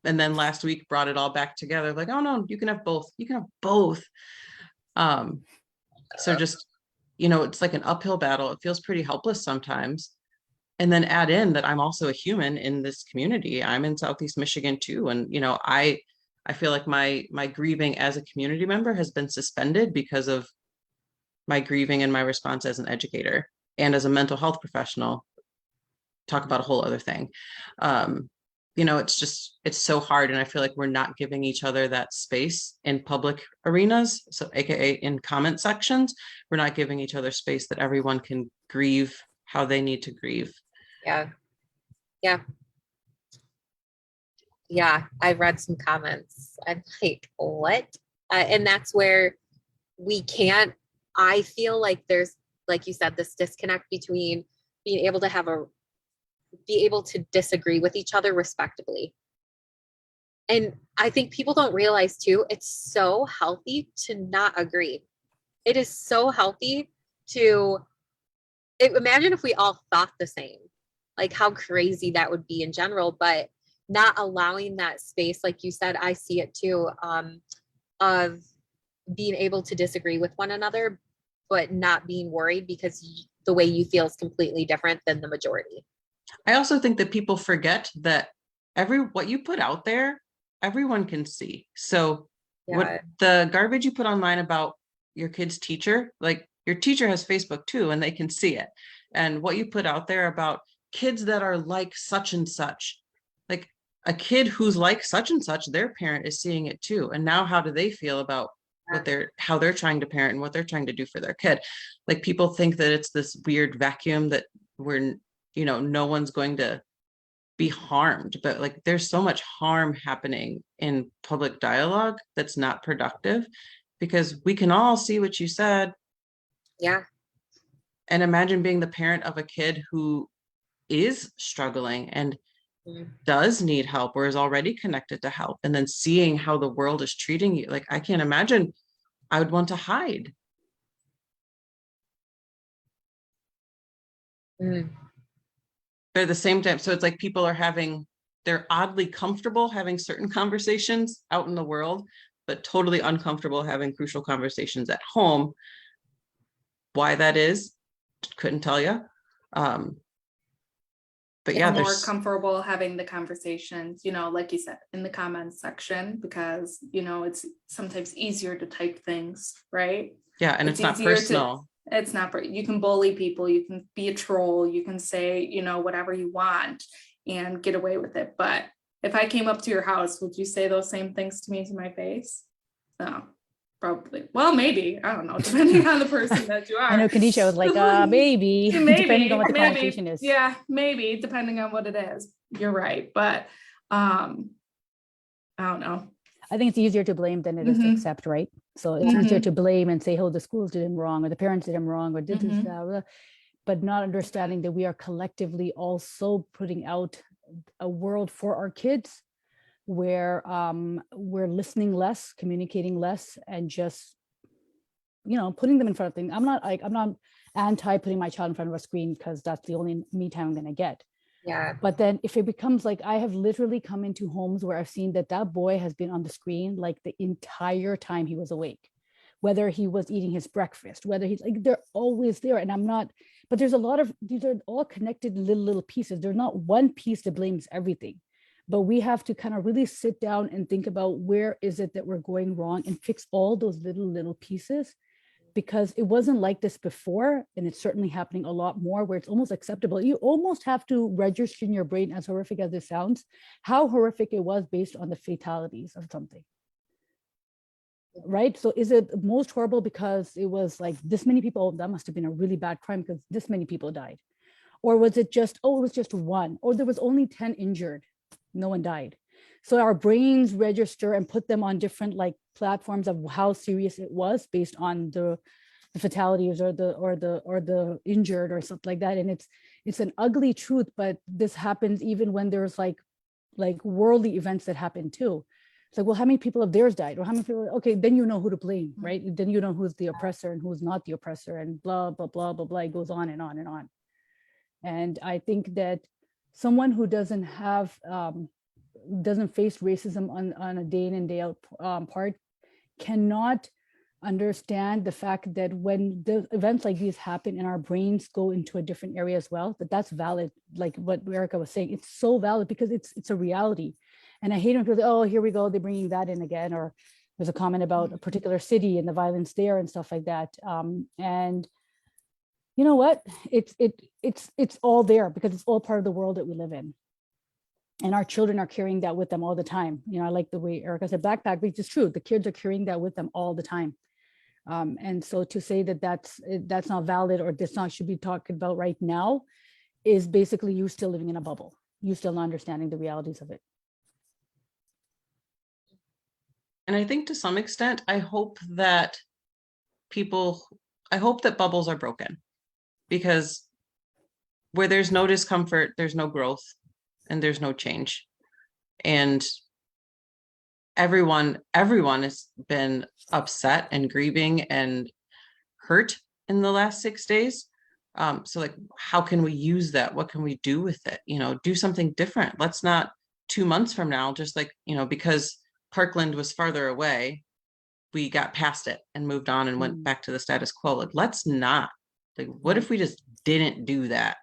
And then last week brought it all back together. Like, oh no, you can have both. You can have both. So just, it's like an uphill battle. It feels pretty helpless sometimes. And then add in that I'm also a human in this community. I'm in Southeast Michigan too. And, I feel like my grieving as a community member has been suspended because of my grieving and my response as an educator and as a mental health professional. Talk about a whole other thing. It's so hard. And I feel like we're not giving each other that space in public arenas. So AKA in comment sections, we're not giving each other space that everyone can grieve how they need to grieve. Yeah. I've read some comments. I'm like, what? And that's where I feel like there's, like you said, this disconnect between being able to disagree with each other respectably And I think people don't realize too, it's so healthy to not agree. It is so healthy to imagine if we all thought the same, like how crazy that would be in general, but not allowing that space, like you said, I see it too, of being able to disagree with one another, but not being worried because the way you feel is completely different than the majority. I also think that people forget that what you put out there, everyone can see. So what Yeah. the garbage you put online about your kid's teacher, like your teacher has Facebook too, and they can see it. And what you put out there about kids that are like such and such, like a kid who's like such and such, their parent is seeing it too. And now how do they feel about how they're trying to parent and what they're trying to do for their kid? Like people think that it's this weird vacuum that no one's going to be harmed, but like there's so much harm happening in public dialogue that's not productive, because we can all see what you said. Yeah. And imagine being the parent of a kid who is struggling and does need help or is already connected to help, and then seeing how the world is treating you. Like I can't imagine. I would want to hide. Mm. But at the same time, so it's like people they're oddly comfortable having certain conversations out in the world, but totally uncomfortable having crucial conversations at home. Why that is, couldn't tell you. But yeah, more comfortable having the conversations, like you said, in the comments section, because, it's sometimes easier to type things, right? Yeah, and it's not personal. It's not, you can bully people, you can be a troll, you can say, whatever you want and get away with it. But if I came up to your house, would you say those same things to me to my face? No, probably. Well, maybe, I don't know, depending on the person that you are. I know Kadisha was like, maybe, depending on what the conversation is. Yeah, maybe, depending on what it is. You're right. But I don't know. I think it's easier to blame than it is to accept, right? So it's easier to blame and say, oh, the schools did him wrong, or the parents did him wrong, or did this, that, but not understanding that we are collectively also putting out a world for our kids where we're listening less, communicating less, and just, putting them in front of things. I'm not anti putting my child in front of a screen because that's the only me time I'm going to get. Yeah. But then if it becomes like, I have literally come into homes where I've seen that boy has been on the screen like the entire time he was awake, whether he was eating his breakfast, whether he's like, they're always there. And I'm not, but there's a lot of, these are all connected little pieces. There's not one piece that blames everything, but we have to kind of really sit down and think about where is it that we're going wrong and fix all those little pieces, because it wasn't like this before. And it's certainly happening a lot more where it's almost acceptable. You almost have to register in your brain, as horrific as this sounds, how horrific it was based on the fatalities of something. Right? So is it most horrible because it was like this many people, that must have been a really bad crime because this many people died? Or was it just, it was just one, or there was only 10 injured, no one died? So our brains register and put them on different like platforms of how serious it was based on the fatalities or the injured or something like that. And it's an ugly truth, but this happens even when there's like worldly events that happen too. It's like, well, how many people of theirs died? Or how many people? Okay, then you know who to blame, right? Then you know who's the oppressor and who's not the oppressor, and blah, blah, blah, blah, blah. It goes on and on and on. And I think that someone who doesn't have, doesn't face racism on a day in and day out part cannot understand the fact that when the events like these happen and our brains go into a different area as well, that's valid. Like what Erica was saying, it's so valid because it's a reality. And I hate when people say, oh, here we go, they're bringing that in again, or there's a comment about a particular city and the violence there and stuff like that. And you know what? It's all there because it's all part of the world that we live in. And our children are carrying that with them all the time. I like the way Erica said backpack, which is true. The kids are carrying that with them all the time. And so to say that that's not valid or this not should be talked about right now is basically you still living in a bubble. You still not understanding the realities of it. And I think to some extent, I hope that bubbles are broken, because where there's no discomfort, there's no growth and there's no change. And everyone has been upset and grieving and hurt in the last 6 days. So like, how can we use that? What can we do with it? Do something different. Let's not 2 months from now, just like, because Parkland was farther away, we got past it and moved on and went back to the status quo. Like, let's not. Like, what if we just didn't do that?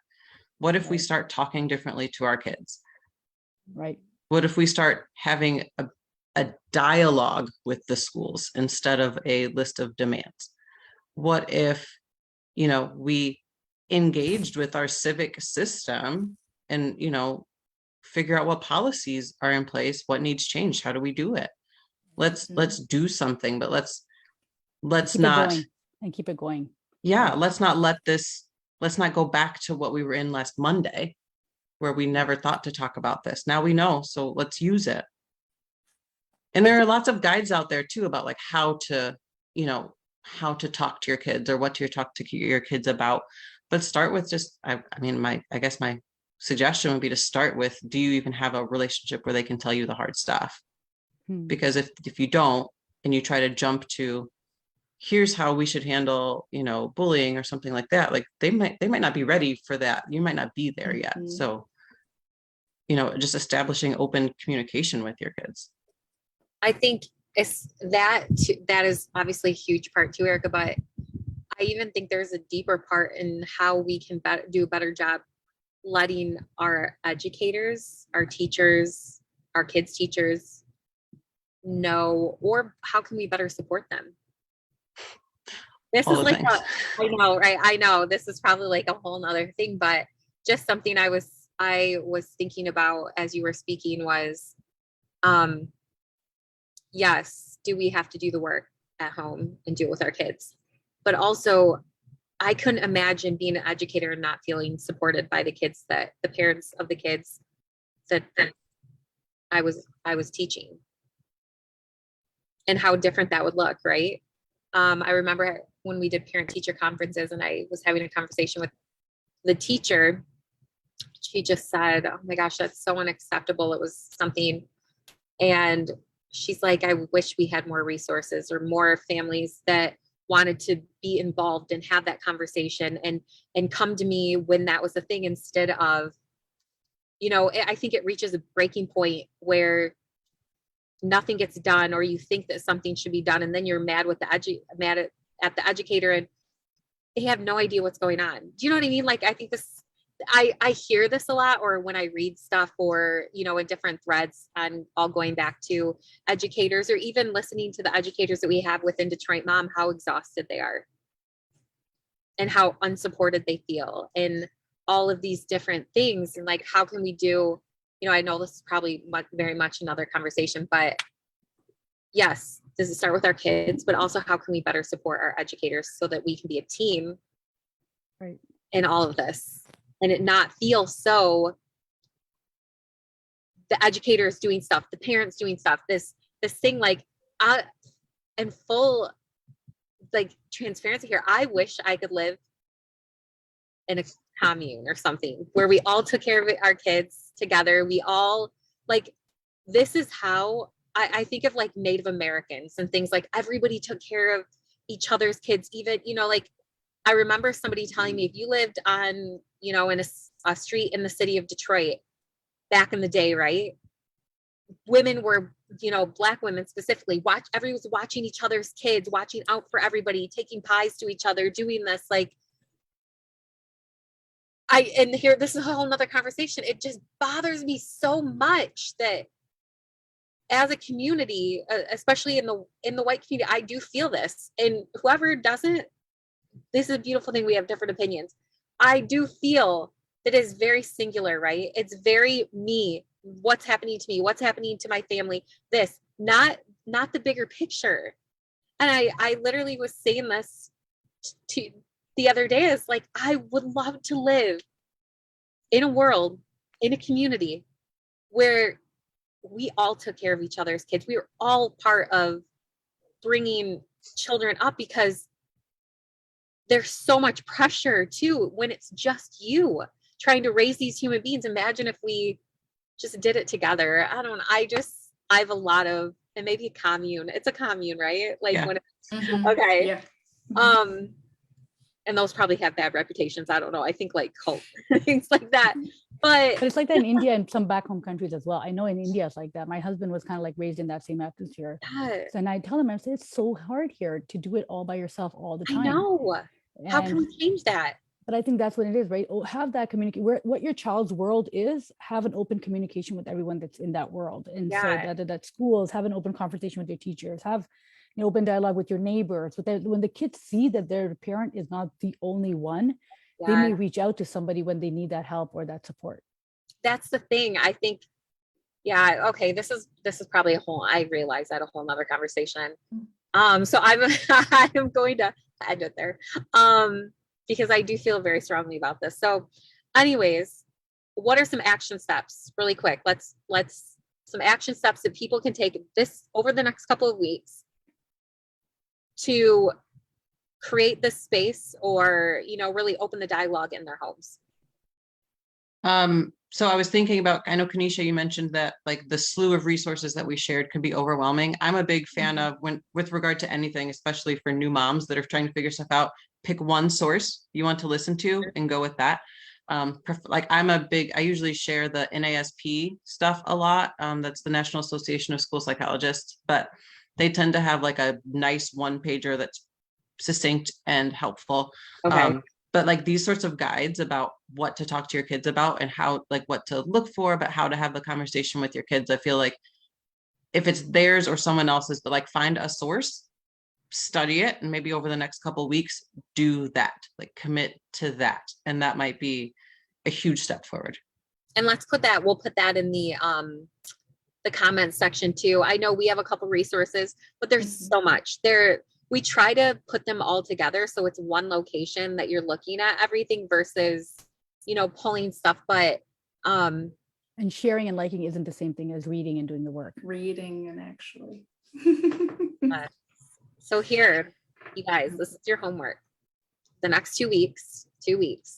What if we start talking differently to our kids? Right. What if we start having a dialogue with the schools instead of a list of demands? What if, we engaged with our civic system and, figure out what policies are in place, what needs change, how do we do it? Let's do something, but let's Keep not it going and keep it going. yeah, let's not go back to what we were in last Monday, where we never thought to talk about this. Now we know, so let's use it. And there are lots of guides out there too about like how to talk to your kids or what to talk to your kids about. But start with just, I guess my suggestion would be to start with, do you even have a relationship where they can tell you the hard stuff? Because if you don't, and you try to jump to, here's how we should handle, bullying or something like that, like they might not be ready for that. You might not be there yet. So, just establishing open communication with your kids. I think that is obviously a huge part too, Erica, but I even think there's a deeper part in how we can do a better job letting our educators, our teachers, our kids' teachers know, or how can we better support them? This All is the like, things. I know, right? I know this is probably like a whole nother thing, but just something I was thinking about as you were speaking was, yes, do we have to do the work at home and do it with our kids? But also, I couldn't imagine being an educator and not feeling supported by the kids, that the parents of the kids that I was teaching, and how different that would look, right? I remember when we did parent teacher conferences and I was having a conversation with the teacher, she just said, oh my gosh, that's so unacceptable. It was something. And she's like, I wish we had more resources or more families that wanted to be involved and have that conversation and come to me when that was the thing, instead of, I think it reaches a breaking point where nothing gets done, or you think that something should be done, and then you're mad with mad at the educator, and they have no idea what's going on. Do you know what I mean? Like, I think I hear this a lot, or when I read stuff, or in different threads, and all going back to educators, or even listening to the educators that we have within Detroit Mom, how exhausted they are and how unsupported they feel, and all of these different things. And like, how can we do, I know this is probably very much another conversation, but yes, does it start with our kids, but also how can we better support our educators so that we can be a team, right, in all of this, and it not feel so the educators doing stuff, the parents doing stuff, this thing, like, and full like transparency here. I wish I could live in a commune or something where we all took care of our kids together. We all, like, this is how I think of like Native Americans and things, like everybody took care of each other's kids. Even, like, I remember somebody telling me, if you lived on, in a street in the city of Detroit back in the day, right? Women were, Black women specifically, everybody was watching each other's kids, watching out for everybody, taking pies to each other, doing this. Like, and here, this is a whole nother conversation. It just bothers me so much that as a community, especially in the white community, I do feel this. And whoever doesn't, this is a beautiful thing. We have different opinions. I do feel that is very singular, right? It's very me. What's happening to me? What's happening to my family? This, not the bigger picture. And I literally was saying this to the other day, is like, I would love to live in a world, in a community where we all took care of each other's kids. We were all part of bringing children up, because there's so much pressure too when it's just you trying to raise these human beings. Imagine if we just did it together. I have a lot of, and maybe a commune. It's a commune, right? Like Yeah. when Mhm. okay. Yeah. And those probably have bad reputations. I don't know. I think like cult things like that. But But it's like that in India and some back home countries as well. I know in India it's like that. My husband was kind of like raised in that same atmosphere. yeah, So, and I tell him, I say, it's so hard here to do it all by yourself all the I time. know. How can And we change that? but I think that's what it is, right? Oh, have that communicate where what your child's world is, have an open communication with everyone that's in that world. And so Yeah. that schools have an open conversation with your teachers, have an open dialogue with your neighbors. But when the kids see that their parent is not the only one, they Yeah. may reach out to somebody when they need that help or that support. That's the thing. I think, yeah, okay, this is probably I realize that a whole nother conversation. So I'm I'm going to end it there. Because I do feel very strongly about this. So anyways, what are some action steps really quick? Let's some action steps that people can take this over the next couple of weeks to create this space or, really open the dialogue in their homes. So I was thinking about, I know Kanisha, you mentioned that like the slew of resources that we shared can be overwhelming. I'm a big fan of with regard to anything, especially for new moms that are trying to figure stuff out, pick one source you want to listen to and go with that. Like I usually share the NASP stuff a lot. That's the National Association of School Psychologists, but they tend to have like a nice one pager that's succinct and helpful. Okay. But like these sorts of guides about what to talk to your kids about and how, like what to look for, but how to have the conversation with your kids. I feel like if it's theirs or someone else's, but like find a source, study it, and maybe over the next couple of weeks, do that, like commit to that. And that might be a huge step forward. And we'll put that in the comments section too. I know we have a couple resources, but there's so much there. We try to put them all together so it's one location that you're looking at everything versus, pulling stuff. But and sharing and liking isn't the same thing as reading and doing the work. Reading and actually. So here, you guys, this is your homework. The next 2 weeks,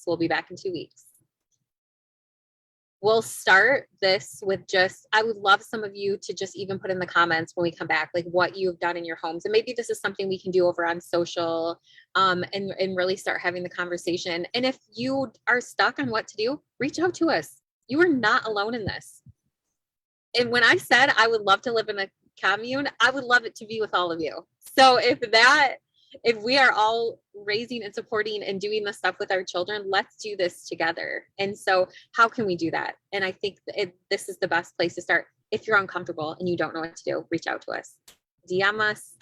we'll be back in 2 weeks. We'll start this with I would love some of you to just even put in the comments when we come back, like what you've done in your homes. And maybe this is something we can do over on social and really start having the conversation. And if you are stuck on what to do, reach out to us. You are not alone in this. And when I said I would love to live in a commune, I would love it to be with all of you. So if we are all raising and supporting and doing the stuff with our children, let's do this together. And so how can we do that? And I think this is the best place to start. If you're uncomfortable and you don't know what to do, reach out to us. DM us,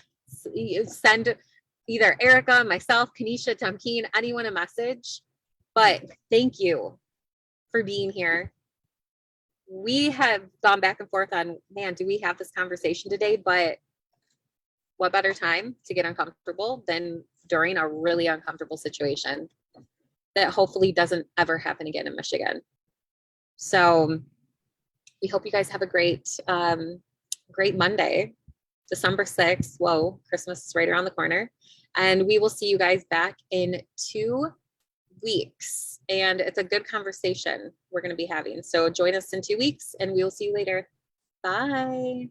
send either Erica, myself, Kanisha, Tamkeen, anyone a message. But thank you for being here. We have gone back and forth on, man, do we have this conversation today? But what better time to get uncomfortable than during a really uncomfortable situation that hopefully doesn't ever happen again in Michigan. So we hope you guys have a great Monday, December 6th. Whoa, Christmas is right around the corner. And we will see you guys back in 2 weeks. And it's a good conversation we're going to be having. So join us in 2 weeks and we will see you later. Bye.